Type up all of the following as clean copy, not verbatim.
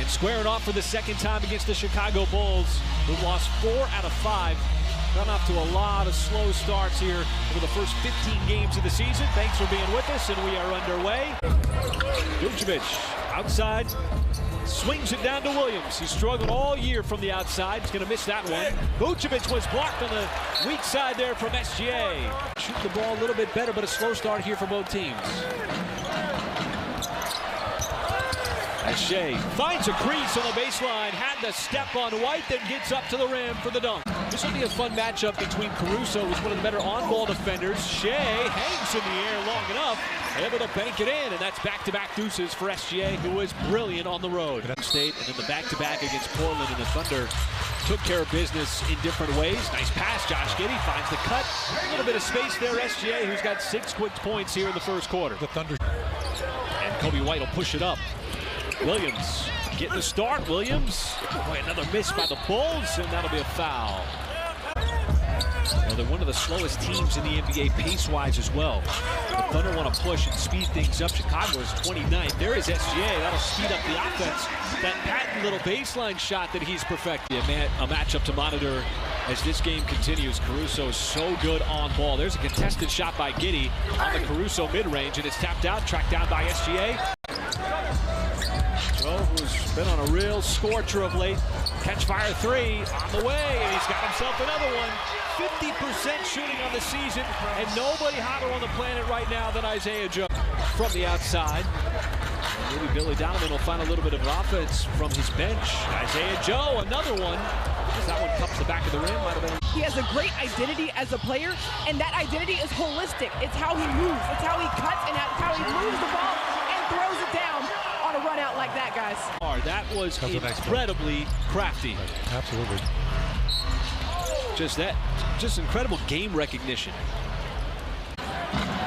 And squaring off for the second time against the Chicago Bulls, who lost 4 out of 5. Gone off to a lot of slow starts here over the first 15 games of the season. Thanks for being with us, and we are underway. Gilgeous outside, swings it down to Williams. He's struggled all year from the outside. He's going to miss that one. Gilgeous was blocked on the weak side there from SGA. Shooting the ball a little bit better, but a slow start here for both teams. As Shai finds a crease on the baseline, had to step on White, then gets up to the rim for the dunk. This will be a fun matchup between Caruso, who's one of the better on-ball defenders. Shai hangs in the air long enough, able to bank it in, and that's back-to-back deuces for SGA, who was brilliant on the road. State, and then the back-to-back against Portland, and the Thunder took care of business in different ways. Nice pass, Josh Giddey finds the cut. A little bit of space there, SGA, who's got 6 quick points here in the first quarter. The Thunder. And Kobe White will push it up. Williams getting the start. Williams, boy, another miss by the Bulls, and that'll be a foul. Well, they're one of the slowest teams in the NBA pace-wise as well. The Thunder want to push and speed things up. Chicago is 29th. There is SGA. That'll speed up the offense. That patent little baseline shot that he's perfected. A matchup to monitor as this game continues. Caruso is so good on ball. There's a contested shot by Giddey on the Caruso mid-range, and it's tapped out, tracked down by SGA. Joe, who's been on a real scorcher of late. Catch fire 3 on the way, and he's got himself another one. 50% shooting on the season, and nobody hotter on the planet right now than Isaiah Joe. From the outside, maybe Billy Donovan will find a little bit of offense from his bench. Isaiah Joe, another one. That one cups the back of the rim. Might have been. He has a great identity as a player, and that identity is holistic. It's how he moves, it's how he cuts, and how he moves the ball and throws it down on a run out like that, guys. That was incredibly crafty. Absolutely. Just incredible game recognition.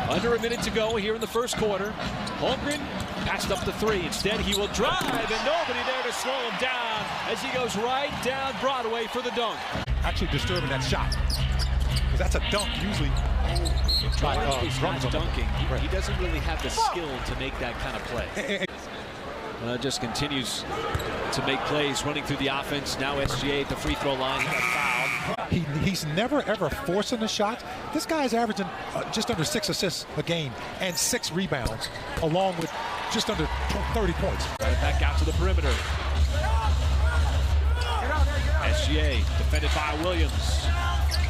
Under a minute to go here in the first quarter. Holmgren passed up the 3. Instead, he will drive, and nobody there to slow him down as he goes right down Broadway for the dunk. Actually disturbing that shot, because that's a dunk usually. He's not dunking. He doesn't really have the skill to make that kind of play. Just continues to make plays, running through the offense. Now SGA at the free throw line. He got fouled. He's never ever forcing a shot. This guy's averaging just under 6 assists a game and 6 rebounds, along with just under 30 points. Right back out to the perimeter. SGA defended by Williams.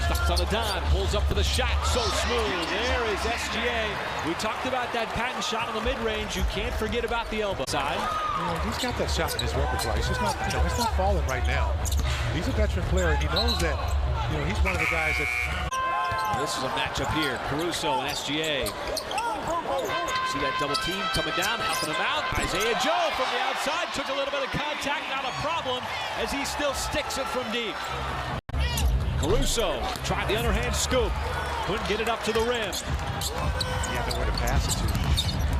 Stops on a dime, pulls up for the shot, so smooth. There is SGA. We talked about that patent shot on the mid-range. You can't forget about the elbow side. He's got that shot in his repertoire. It's just not, it's not falling right now. He's a veteran player, and he knows that, he's one of the guys that. This is a matchup here. Caruso and SGA. See that double team coming down, helping him out. Isaiah Joe from the outside took a little bit of contact, not a problem, as he still sticks it from deep. Caruso tried the underhand scoop, couldn't get it up to the rim. He had nowhere to pass it to.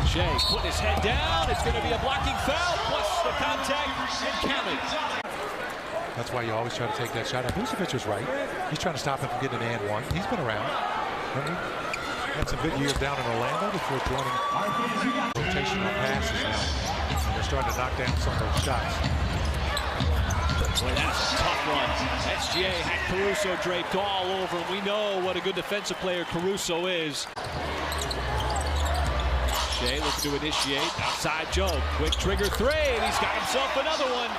Shai putting his head down. It's going to be a blocking foul, plus the contact, and counted. That's why you always try to take that shot. And Vucevic was right. He's trying to stop him from getting an and one. He's been around. Had some good years down in Orlando before throwing rotational passes now. And they're starting to knock down some of those shots. Boy, that's a tough one. SGA had Caruso draped all over him. We know what a good defensive player Caruso is. Shai looking to initiate. Outside Joe. Quick trigger 3, and he's got himself another one.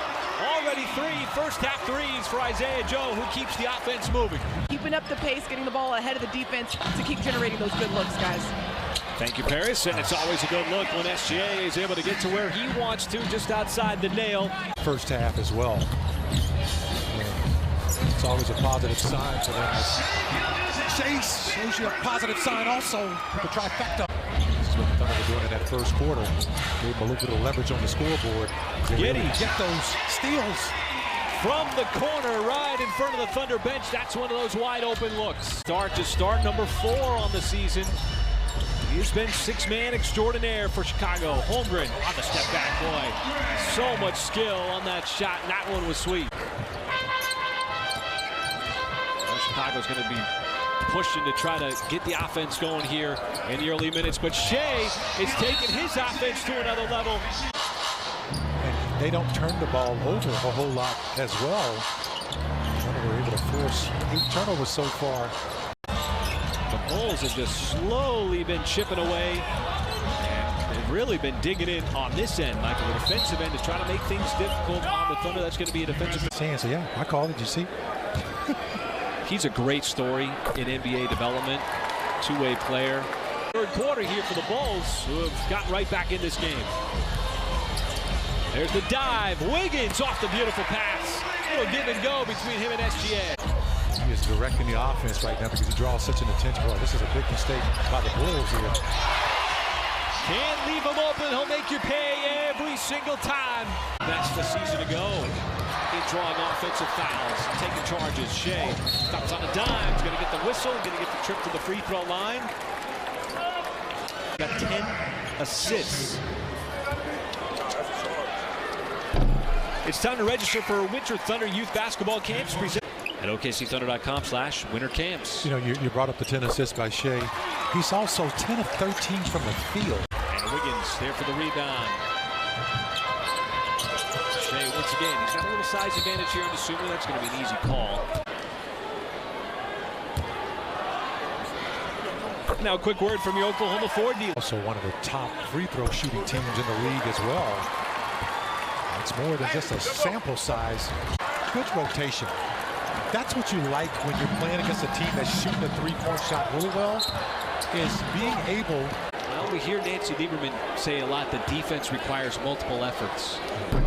Already 3 first-half threes for Isaiah Joe, who keeps the offense moving. Keeping up the pace, getting the ball ahead of the defense to keep generating those good looks, guys. Thank you, Paris, and it's always a good look when SGA is able to get to where he wants to, just outside the nail. First half as well. It's always a positive sign for them. Chase shows you a positive sign also, the trifecta. This is what the Thunder were doing in that first quarter. Gave them a little bit of leverage on the scoreboard. Giddey get those steals. From the corner, right in front of the Thunder bench. That's one of those wide open looks. Start number 4 on the season. He's been 6-man extraordinaire for Chicago. Holmgren on the step back, boy. So much skill on that shot, and that one was sweet. Well, Chicago's going to be pushing to try to get the offense going here in the early minutes, but Shai is taking his offense to another level. they don't turn the ball over a whole lot as well. We're able to force 8 turnovers so far. The Bulls have just slowly been chipping away. And they've really been digging in on this end, Michael, the defensive end, to try to make things difficult on the Thunder. That's going to be a defensive. So yeah, I called it. You see? He's a great story in NBA development. Two-way player. Third quarter here for the Bulls, who have gotten right back in this game. There's the dive. Wiggins off the beautiful pass. Little give and go between him and SGA. He is directing the offense right now because he draws such an attention. Boy, this is a big mistake by the Bulls here. Can't leave him open. He'll make you pay every single time. That's the season to go. In drawing offensive fouls, taking charges. Shai stops on a dime. He's going to get the whistle. Going to get the trip to the free throw line. Got 10 assists. It's time to register for Winter Thunder Youth Basketball Camps at okcthunder.com/winter camps. You know, you brought up the 10 assists by Shai. He's also 10 of 13 from the field. And Wiggins there for the rebound. Shai once again, he's got a little size advantage here, and assuming that's going to be an easy call. Now a quick word from your Oklahoma Ford dealer. Also one of the top free throw shooting teams in the league as well. It's more than just a sample size. Good rotation. That's what you like when you're playing against a team that's shooting a three-point shot really well, is being able. Well, we hear Nancy Lieberman say a lot that defense requires multiple efforts. The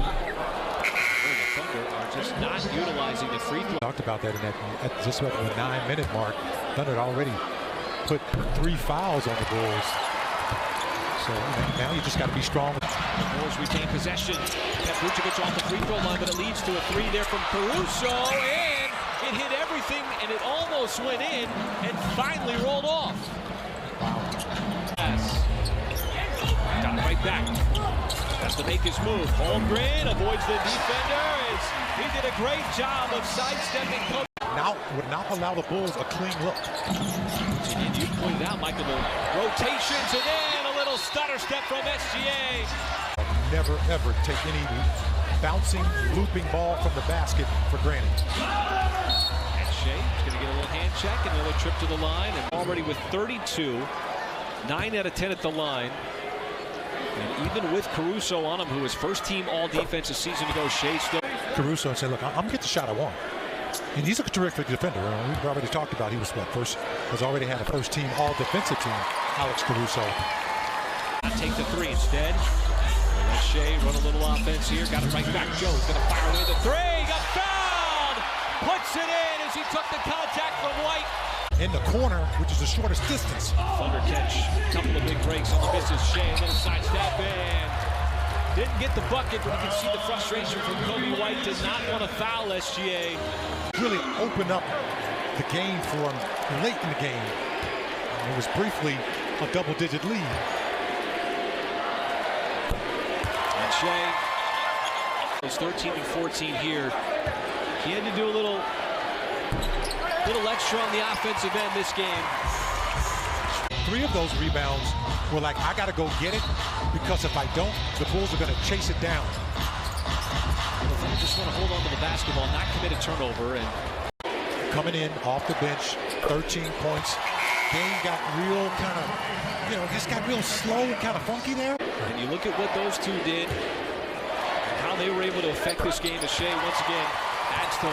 Thunder are just not utilizing the free throw. Talked about that at just about the 9-minute mark. Thunder had already put 3 fouls on the Bulls. So now you just got to be strong. The Bulls retain possession. Vucevic off the free throw line, but it leads to a 3 there from Caruso, and it hit everything, and it almost went in, and finally rolled off. Wow. Yes. Got right back. Has to make his move. Holmgren avoids the defender. He did a great job of sidestepping. Now would not allow the Bulls a clean look. And you pointed out, Michael, the rotations, and then a little stutter step from SGA. Never, ever take any bouncing, looping ball from the basket for granted. And Shai is going to get a little hand check and another trip to the line. And already with 32, 9 out of 10 at the line. And even with Caruso on him, who was first-team all-defense a season ago, Shai still. Caruso said, look, I'm going to get the shot I want. And he's a terrific defender. We've already talked about he was what, has already had a first-team all-defensive team, Alex Caruso. Take the 3 instead. Let Shai run a little offense here. Got it right back. Joe's going to fire away the 3. Got fouled! Puts it in as he took the contact from White. In the corner, which is the shortest distance. Thunder catch. A couple of big breaks on the misses. Shai, a little sidestep, and didn't get the bucket, but you can see the frustration from Kobe White. Did not want to foul SGA. Really opened up the game for him late in the game. It was briefly a double-digit lead. And Shai was 13 and 14 here. He had to do a little extra on the offensive end this game. 3 of those rebounds were like, I got to go get it, because if I don't, the Bulls are going to chase it down. They just want to hold on to the basketball, not commit a turnover. And coming in off the bench, 13 points. Game got real kind of, just got real slow and kind of funky there. And you look at what those two did, how they were able to affect this game as Shai once again adds to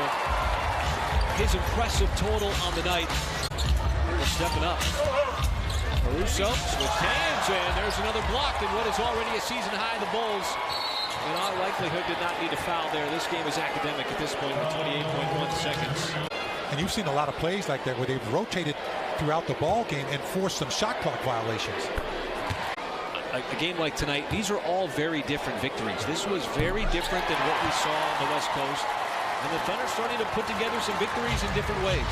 his impressive total on the night. They're stepping up. Caruso switched hands, and there's another block in what is already a season high. The Bulls, in all likelihood, did not need a foul there. This game is academic at this point with 28.1 seconds. And you've seen a lot of plays like that where they've rotated throughout the ball game and forced some shot clock violations. A game like tonight, these are all very different victories. This was very different than what we saw on the West Coast. And the Thunder starting to put together some victories in different ways.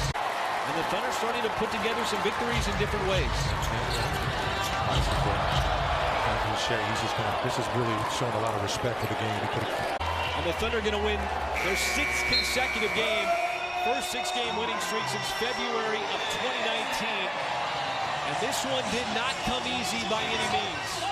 This is really showing a lot of respect for the game. And the Thunder are going to win their 6th consecutive game. First 6-game winning streak since February of 2019. And this one did not come easy by any means.